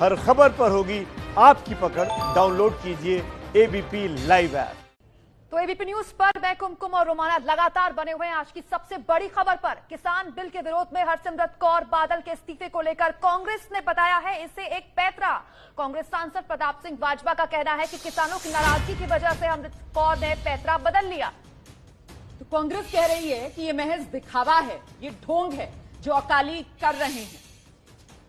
हर खबर पर होगी आपकी पकड़। डाउनलोड कीजिए एबीपी लाइव ऐप। तो एबीपी न्यूज पर मैं कुमकुम और रोमाना लगातार बने हुए हैं आज की सबसे बड़ी खबर पर। किसान बिल के विरोध में हरसिमरत कौर बादल के इस्तीफे को लेकर कांग्रेस ने बताया है इसे एक पैंतरा। कांग्रेस सांसद प्रताप सिंह बाजवा का कहना है कि किसानों की नाराजगी की वजह से हरसिमरत कौर ने पैंतरा बदल लिया। तो कांग्रेस कह रही है कि ये महज दिखावा है, ये ढोंग है जो अकाली कर रहे हैं।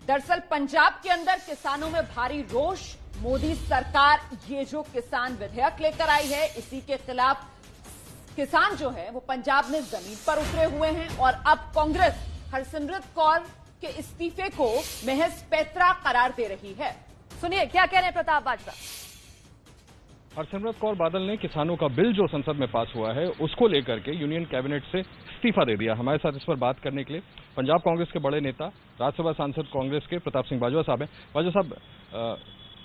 दरअसल पंजाब के अंदर किसानों में भारी रोष। मोदी सरकार ये जो किसान विधेयक लेकर आई है इसी के खिलाफ किसान जो है वो पंजाब में जमीन पर उतरे हुए हैं और अब कांग्रेस हरसिमरत कौर के इस्तीफे को महज पैंतरा करार दे रही है। सुनिए क्या कह रहे हैं प्रताप बाजवा। हरसिमरत कौर बादल ने किसानों का बिल जो संसद में पास हुआ है उसको लेकर के यूनियन कैबिनेट से इस्तीफा दे दिया। हमारे साथ इस पर बात करने के लिए पंजाब कांग्रेस के बड़े नेता राज्यसभा सांसद कांग्रेस के प्रताप सिंह बाजवा साहब हैं। बाजवा साहब,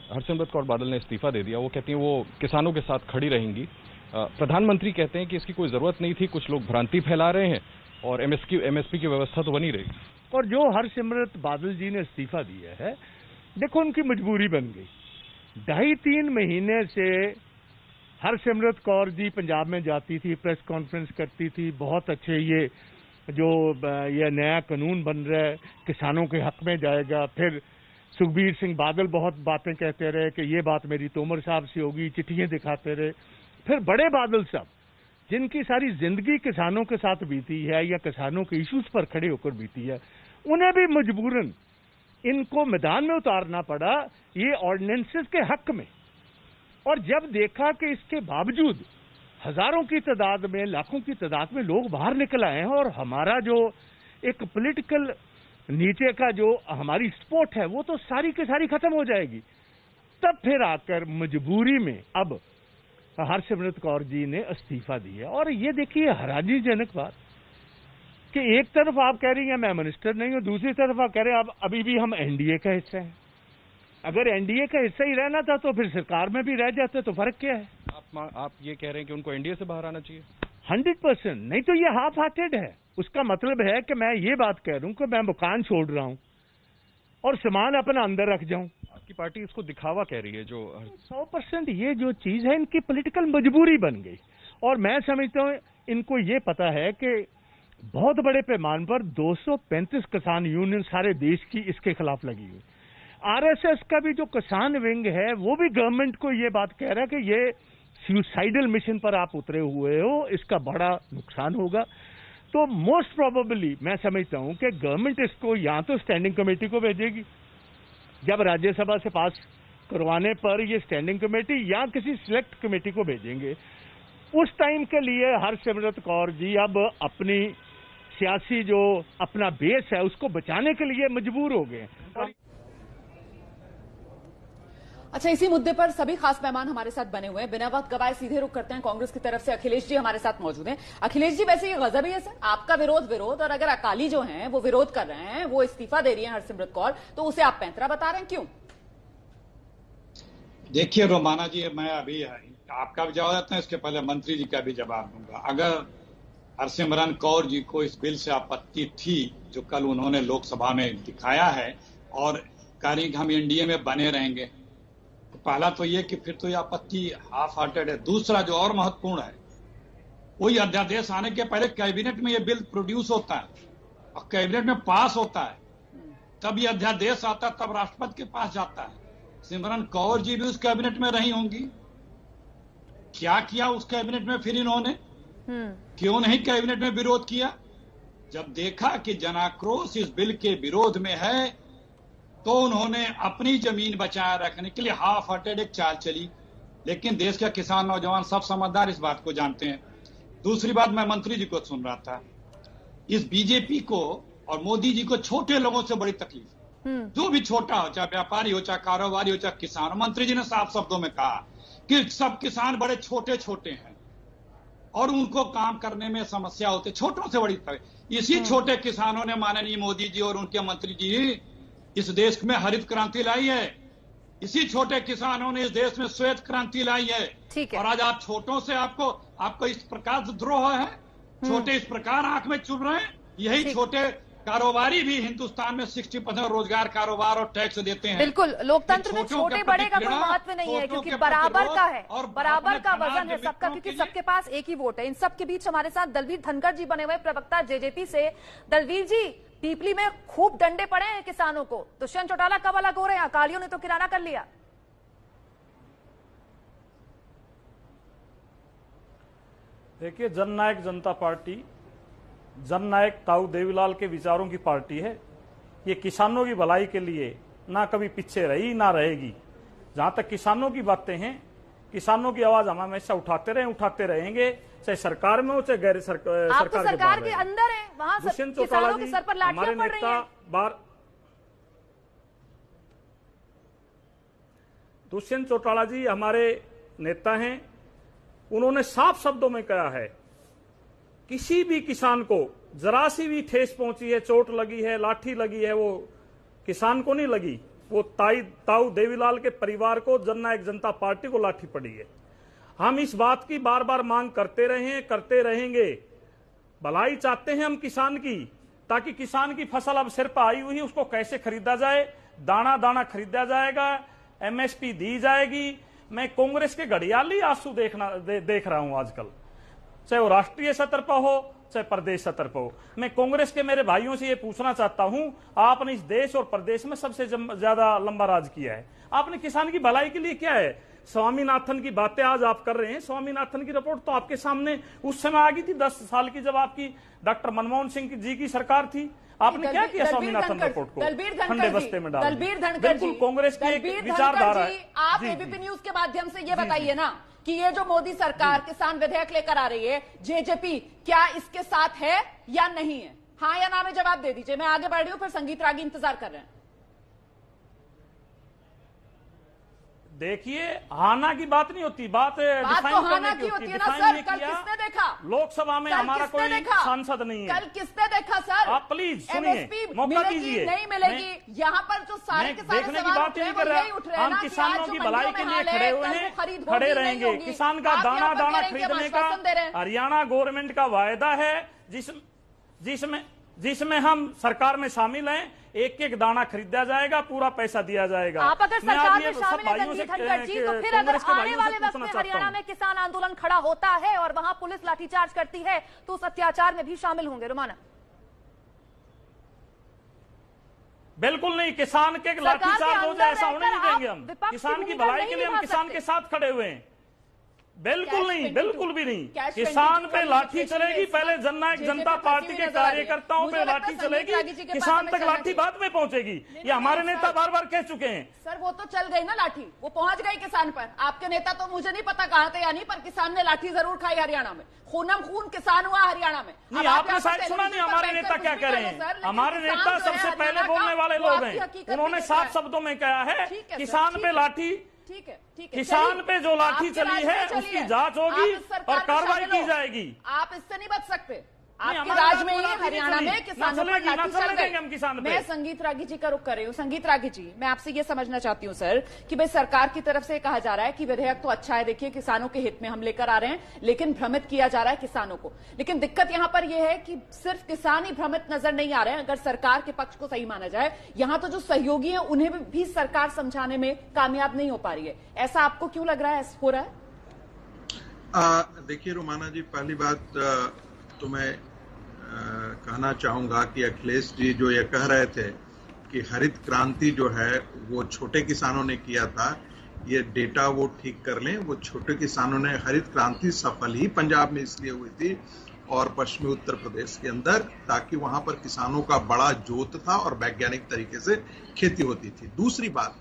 हरसिमरत कौर बादल ने इस्तीफा दे दिया। वो कहती हैं वो किसानों के साथ खड़ी रहेंगी। प्रधानमंत्री कहते हैं कि इसकी कोई जरूरत नहीं थी, कुछ लोग भ्रांति फैला रहे हैं और एमएसपी की व्यवस्था तो बनी रही। और जो हरसिमरत बादल जी ने इस्तीफा दिया है, देखो उनकी मजबूरी बन गई। 2.5-3 महीने से हरसिमरत कौर जी पंजाब में जाती थी, प्रेस कॉन्फ्रेंस करती थी, बहुत अच्छे ये नया कानून बन रहा है किसानों के हक में जाएगा। फिर सुखबीर सिंह बादल बहुत बातें कहते रहे कि ये बात मेरी तोमर साहब से होगी, चिट्ठियां दिखाते रहे। फिर बड़े बादल साहब जिनकी सारी जिंदगी किसानों के साथ बीती है या किसानों के इश्यूज पर खड़े होकर बीती है, उन्हें भी मजबूरन इनको मैदान में उतारना पड़ा ये ऑर्डिनेंसेस के हक में। और जब देखा कि इसके बावजूद हजारों की तादाद में, लाखों की तादाद में लोग बाहर निकल आए हैं और हमारा जो एक पॉलिटिकल नीचे का जो हमारी सपोर्ट है वो तो सारी की सारी खत्म हो जाएगी, तब फिर आकर मजबूरी में अब हरसिमरत कौर जी ने इस्तीफा दिया। और ये देखिए हैरानीजनक बात कि एक तरफ आप कह रही हैं मैं मिनिस्टर नहीं हूं, दूसरी तरफ आप कह रहे हैं अब अभी भी हम एनडीए का हिस्सा हैं। अगर एनडीए का हिस्सा ही रहना था तो फिर सरकार में भी रह जाते, तो फर्क क्या है? आप ये कह रहे हैं कि उनको एनडीए से बाहर आना चाहिए? 100%। नहीं तो ये हाफ हार्टेड है। उसका मतलब है कि मैं ये बात कह रहा हूं कि मैं मकान छोड़ रहा हूं और सामान अपना अंदर रख जाऊं। आपकी पार्टी इसको दिखावा कह रही है जो 100% ये जो चीज है इनकी पॉलिटिकल मजबूरी बन गई। और मैं समझता हूं इनको ये पता है कि बहुत बड़े पैमाने पर 235 किसान यूनियन सारे देश की इसके खिलाफ लगी हुई। आरएसएस का भी जो किसान विंग है वो भी गवर्नमेंट को ये बात कह रहा है कि ये सुसाइडल मिशन पर आप उतरे हुए हो, इसका बड़ा नुकसान होगा। तो मोस्ट प्रोबेबली मैं समझता हूं कि गवर्नमेंट इसको या तो स्टैंडिंग कमेटी को भेजेगी, जब राज्यसभा से पास करवाने पर ये स्टैंडिंग कमेटी या किसी सिलेक्ट कमेटी को भेजेंगे। उस टाइम के लिए हरसिमरत कौर जी अब अपनी सियासी जो अपना बेस है उसको बचाने के लिए मजबूर हो गए। अच्छा, इसी मुद्दे पर सभी खास मेहमान हमारे साथ बने हुए हैं। बिना वक्त गवाए सीधे रुख करते हैं। कांग्रेस की तरफ से अखिलेश जी हमारे साथ मौजूद हैं। अखिलेश जी, वैसे ये गजब ही है सर, आपका विरोध और अगर अकाली जो हैं वो विरोध कर रहे हैं, वो इस्तीफा दे रही हैं हरसिमरत कौर, तो उसे आप पैंतरा बता रहे हैं, क्यों? देखिए रोमाना जी, मैं अभी आपका भी जवाब देता हूं, इसके पहले मंत्री जी का भी जवाब दूंगा। अगर हरसिमरत कौर जी को इस बिल से आपत्ति थी जो कल उन्होंने लोकसभा में दिखाया है और कह रही कि हम एनडीए में बने रहेंगे, पहला तो ये कि फिर तो ये आपत्ति हाफ हार्टेड है। दूसरा जो और महत्वपूर्ण है, कोई अध्यादेश आने के पहले कैबिनेट में ये बिल प्रोड्यूस होता है और कैबिनेट में पास होता है, तब ये अध्यादेश आता है, तब राष्ट्रपति के पास जाता है। सिमरन कौर जी भी उस कैबिनेट में रही होंगी। क्या किया उस कैबिनेट में फिर इन्होंने? क्यों नहीं कैबिनेट में विरोध किया? जब देखा कि जनाक्रोश इस बिल के विरोध में है तो उन्होंने अपनी जमीन बचाए रखने के लिए हाफ हार्टेड एक चाल चली। लेकिन देश के किसान नौजवान सब समझदार इस बात को जानते हैं। दूसरी बात, मैं मंत्री जी को सुन रहा था, इस बीजेपी को और मोदी जी को छोटे लोगों से बड़ी तकलीफ, जो भी छोटा हो, चाहे व्यापारी हो, चाहे कारोबारी हो, चाहे किसान हो। मंत्री जी ने साफ शब्दों में कहा कि सब किसान बड़े छोटे छोटे हैं और उनको काम करने में समस्या होती है, छोटों से बड़ी तकलीफ। इसी छोटे किसानों ने माननीय मोदी जी और उनके मंत्री जी इस देश में हरित क्रांति लाई है। इसी छोटे किसानों ने इस देश में श्वेत क्रांति लाई है। और आज आप छोटों से आपको इस प्रकार द्रोह है, छोटे इस प्रकार आंख में चुभ रहे हैं। यही छोटे कारोबारी भी हिंदुस्तान में 60% रोजगार कारोबार और टैक्स देते हैं। बिल्कुल, लोकतंत्र में छोटे बड़े का कोई महत्व नहीं है, क्योंकि बराबर का है और बराबर का वजन है सबका, क्योंकि सबके पास एक ही वोट है। इन सब के बीच हमारे साथ दलवीर धनखड़ जी बने हुए प्रवक्ता जेजेपी से। दलवीर जी, पीपली में खूब डंडे पड़े हैं किसानों को, दुष्यंत चौटाला कब अलग हो रहे हैं? अकालियों ने तो किराना कर लिया। देखिए, जननायक जनता पार्टी जननायक ताऊ देवीलाल के विचारों की पार्टी है। ये किसानों की भलाई के लिए ना कभी पीछे रही ना रहेगी। जहां तक किसानों की बातें हैं, किसानों की आवाज हम हमेशा उठाते रहेंगे, चाहे सरकार में हो चाहे गैर सरकार। आप तो सरकार के अंदर है, वहां किसानों के सर पर लाठियां पड़ रही हैं। दुष्यंत चौटाला जी हमारे नेता हैं, उन्होंने साफ शब्दों में कहा है, किसी भी किसान को जरा सी भी ठेस पहुंची है, चोट लगी है, लाठी लगी है, वो किसान को नहीं लगी, वो ताऊ देवीलाल के परिवार को, जननायक जनता पार्टी को लाठी पड़ी है। हम इस बात की बार बार मांग करते रहे हैं, करते रहेंगे। भलाई चाहते हैं हम किसान की, ताकि किसान की फसल अब सिर पर आई हुई है, उसको कैसे खरीदा जाए, दाना दाना खरीदा जाएगा, एमएसपी दी जाएगी। मैं कांग्रेस के घड़ियाली आंसू देख रहा हूं आजकल, चाहे वो राष्ट्रीय स्तर पर हो चाहे प्रदेश स्तर पर हो। मैं कांग्रेस के मेरे भाइयों से ये पूछना चाहता हूं, आपने इस देश और प्रदेश में सबसे ज्यादा लंबा राज किया है, आपने किसान की भलाई के लिए क्या है? स्वामीनाथन की बातें आज आप कर रहे हैं, स्वामीनाथन की रिपोर्ट तो आपके सामने उस समय आ गई थी 10 साल की, जब आपकी डॉक्टर मनमोहन सिंह जी की सरकार थी। आपने क्या किया स्वामीनाथन रिपोर्ट को? ठंडे बस्ते में डाल। दलवीर धनखड़ जी, कांग्रेस की विचारधारा है। आप एबीपी न्यूज के माध्यम से ये बताइए ना कि ये जो मोदी सरकार किसान विधेयक लेकर आ रही है, जेजेपी क्या इसके साथ है या नहीं है? हाँ या ना में जवाब दे दीजिए। मैं आगे बढ़ रही हूं, फिर संगीत रागी इंतजार कर रहे हैं। देखिए, हाना की बात नहीं होती, बात तो हाना की होती है ना सर। कल किसने देखा लोकसभा में? हमारा कोई सांसद नहीं है। कल किसने देखा सर? आप प्लीज सुनिए, मौका दीजिए। नहीं मिलेगी। यहाँ पर जो सारे के सारे देखने की बात नहीं कर रहे, हम किसानों की भलाई के लिए खड़े हुए हैं, खड़े रहेंगे। किसान का दाना दाना खरीदने का हरियाणा गवर्नमेंट का वायदा है, जिसमें हम सरकार में शामिल हैं। एक एक दाना खरीदा जाएगा, पूरा पैसा दिया जाएगा। आप अगर सरकार में शामिल हैं दलवीर धनखड़ जी, तो फिर अगर आने वाले वक्त में हरियाणा में किसान आंदोलन खड़ा होता है और वहां पुलिस लाठीचार्ज करती है, तो उस अत्याचार में भी शामिल होंगे? रुमाना, बिल्कुल नहीं, किसान के लाठीचार्ज हो जाए ऐसा होने नहीं देंगे हम। किसान की भलाई के लिए हम किसान के साथ खड़े हुए हैं। बिल्कुल नहीं, बिल्कुल भी नहीं। किसान पे लाठी चलेगी, पहले जननायक जनता पार्टी के कार्यकर्ताओं पे लाठी चलेगी, किसान तक लाठी बाद में पहुंचेगी। ये हमारे नेता बार बार कह चुके हैं। सर वो तो चल गई ना लाठी, वो पहुंच गई किसान पर। आपके नेता तो मुझे नहीं पता कहां थे या नहीं, पर किसान ने लाठी जरूर खाई हरियाणा में। खूनम खून किसान हुआ हरियाणा में। नहीं, आपने शायद सुना नहीं हमारे नेता क्या कह रहे हैं। हमारे नेता सबसे पहले बोलने वाले लोग हैं, उन्होंने साफ शब्दों में कहा है, किसान पे लाठी, ठीक है, किसान पे जो लाठी चली है उसकी जांच होगी और कार्रवाई की जाएगी। आप इससे नहीं बच सकते। आपके राज में ही हरियाणा में किसानों पर लाठी चल गई। मैं संगीत रागी जी का रुख कर रही हूँ। संगीत रागी जी, मैं आपसे ये समझना चाहती हूँ सर कि भाई सरकार की तरफ से कहा जा रहा है कि विधेयक तो अच्छा है, देखिए किसानों के हित में हम लेकर आ रहे हैं, लेकिन भ्रमित किया जा रहा है किसानों को। लेकिन दिक्कत यहाँ पर यह है कि सिर्फ किसान ही भ्रमित नजर नहीं आ रहे हैं। अगर सरकार के पक्ष को सही माना जाए, यहाँ तो जो सहयोगी है उन्हें भी सरकार समझाने में कामयाब नहीं हो पा रही है। ऐसा आपको क्यों लग रहा है हो रहा है? देखिए रुमाना जी, पहली बात तो मैं कहना चाहूंगा कि अखिलेश जी जो ये कह रहे थे कि हरित क्रांति जो है वो छोटे किसानों ने किया था, ये डेटा वो ठीक कर लें। वो छोटे किसानों ने हरित क्रांति सफल ही पंजाब में इसलिए हुई थी और पश्चिमी उत्तर प्रदेश के अंदर, ताकि वहां पर किसानों का बड़ा जोत था और वैज्ञानिक तरीके से खेती होती थी। दूसरी बात,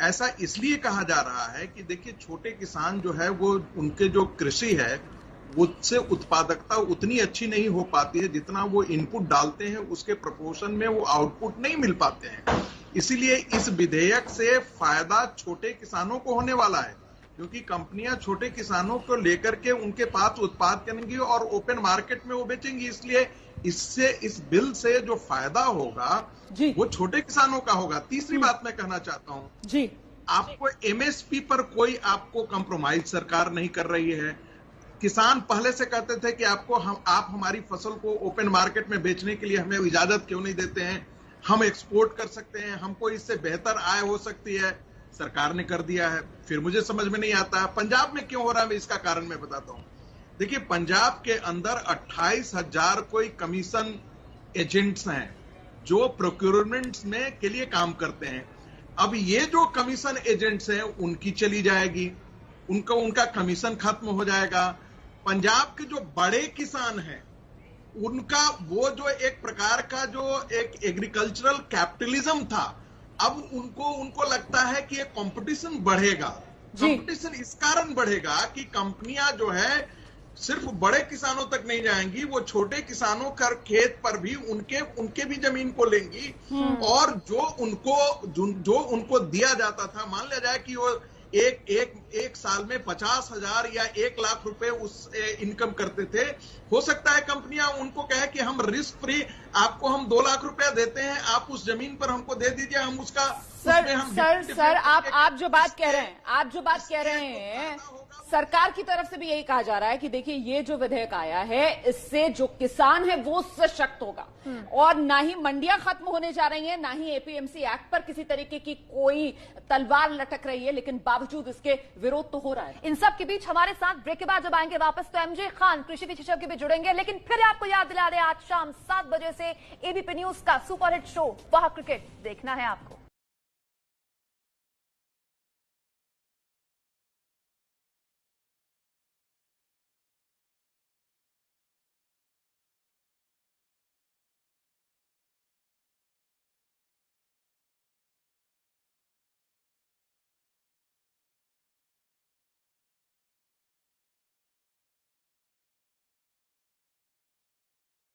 ऐसा इसलिए कहा जा रहा है कि देखिए छोटे किसान जो है वो, उनके जो कृषि है उससे उत्पादकता उतनी अच्छी नहीं हो पाती है जितना वो इनपुट डालते हैं, उसके प्रोपोर्शन में वो आउटपुट नहीं मिल पाते हैं। इसीलिए इस विधेयक से फायदा छोटे किसानों को होने वाला है, क्योंकि कंपनियां छोटे किसानों को लेकर के उनके पास उत्पाद करेंगी और ओपन मार्केट में वो बेचेंगी। इसलिए इससे, इस बिल से जो फायदा होगा वो छोटे किसानों का होगा। तीसरी बात मैं कहना चाहता हूं जी, आपको एमएसपी पर कोई आपको कंप्रोमाइज सरकार नहीं कर रही है। किसान पहले से कहते थे कि आप हमारी फसल को ओपन मार्केट में बेचने के लिए हमें इजाजत क्यों नहीं देते हैं, हम एक्सपोर्ट कर सकते हैं, हमको इससे बेहतर आय हो सकती है, सरकार ने कर दिया है। फिर मुझे समझ में नहीं आता पंजाब में क्यों हो रहा है, इसका कारण मैं बताता हूं। देखिए, पंजाब के अंदर 28,000 कोई कमीशन एजेंट्स हैं जो प्रोक्योरमेंट में के लिए काम करते हैं। अब ये जो कमीशन एजेंट्स हैं उनकी चली जाएगी, उनका कमीशन खत्म हो जाएगा। पंजाब के जो बड़े किसान हैं उनका वो जो एक प्रकार का जो एक एग्रीकल्चरल कैपिटलिज्म था, अब उनको लगता है कि ये कंपटीशन बढ़ेगा। कंपटीशन इस कारण बढ़ेगा कि कंपनियां जो है सिर्फ बड़े किसानों तक नहीं जाएंगी, वो छोटे किसानों का खेत पर भी उनके भी जमीन को लेंगी, और जो उनको दिया जाता था, मान लिया जाए कि वो एक साल में 50,000 या 1 लाख रुपए उस इनकम करते थे, हो सकता है कंपनियां उनको कहे कि हम रिस्क फ्री आपको हम 2 लाख रुपया देते हैं, आप उस जमीन पर हमको दे दीजिए, हम उसका सर आप जो बात कह रहे हैं सरकार की तरफ से भी यही कहा जा रहा है कि देखिए ये जो विधेयक आया है इससे जो किसान है वो सशक्त होगा, और ना ही मंडियां खत्म होने जा रही हैं, ना ही एपीएमसी एक्ट पर किसी तरीके की कोई तलवार लटक रही है, लेकिन बावजूद इसके विरोध तो हो रहा है। इन सब के बीच हमारे साथ ब्रेक के बाद जब आएंगे वापस तो एमजे खान कृषि विशेषज्ञ भी जुड़ेंगे, लेकिन फिर आपको याद दिला दें आज शाम 7 बजे से एबीपी न्यूज का सुपरहिट शो वह क्रिकेट देखना है आपको।